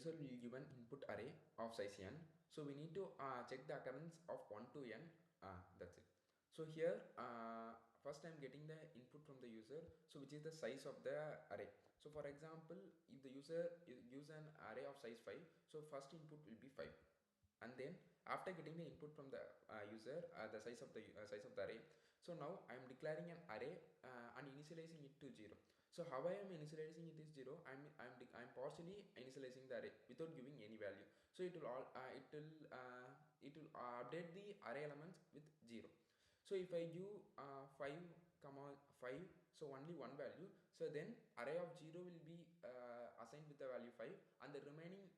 user will give an input array of size n. So we need to check the occurrence of 1 to n. That's it. So here first I am getting the input from the user, so which is the size of the array. So for example, if the user gives an array of size 5, so first input will be 5, and then after getting the input from the user, the size of the array, so now I am declaring an array and initializing it to 0. So how I am initializing it is 0. I'm partially initializing the array without giving any value. So it will update the array elements with 0. So if I give 5 comma 5, so only one value, so then array of 0 will be assigned with the value 5, and the remaining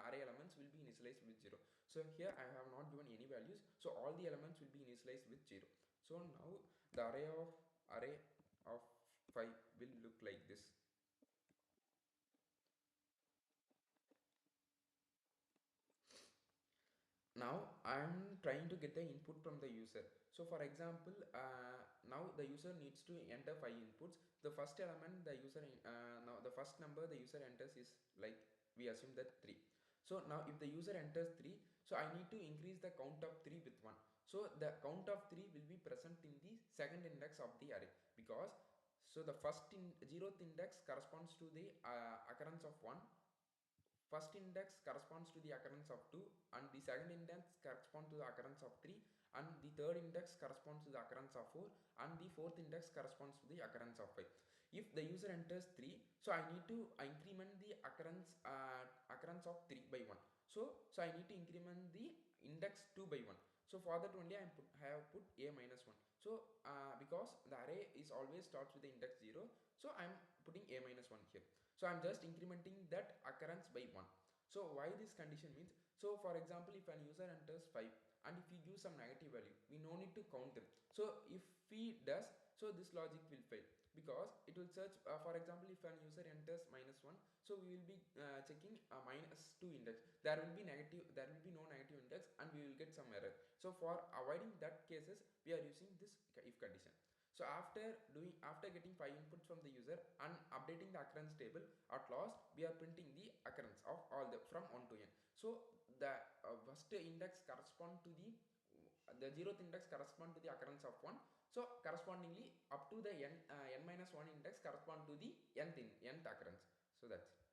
array elements will be initialized with 0. So here I have not given any values, so all the elements will be initialized with 0. So now the array of 5 will look like this. Now I am trying to get the input from the user. So for example, now the user needs to enter 5 inputs. The first element the user now the first number the user enters is, like, we assume that 3. So now if the user enters 3, so I need to increase the count of 3 with 1. So the count of 3 will be present in the second index of the array, because so the zeroth index corresponds to the occurrence of 1, first index corresponds to the occurrence of 2, and the second index corresponds to the occurrence of 3, and the third index corresponds to the occurrence of 4, and the fourth index corresponds to the occurrence of 5. If the user enters 3, so I need to increment the occurrence of 3 by 1. So I need to increment the index 2 by 1. So for that only I have put a minus 1. So because the array is always starts with the index 0, so I am putting a minus 1 here. So I am just incrementing that occurrence by 1. So why this condition means, so for example, if an user enters 5 and if we give some negative value, we no need to count them. So if he does, so this logic will fail, because it will search for example, if an user enters minus 1, so we will be checking minus 2 index. There will be no negative index, and we will get some error. So for avoiding that cases, we are using this if condition. So after getting 5 inputs from the user and updating the occurrence table, at last we are printing the occurrence of all the from 1 to n. So the first index correspond to the zeroth index correspond to the occurrence of 1. So correspondingly up to the n minus 1 index correspond to the nth occurrence. So that's it.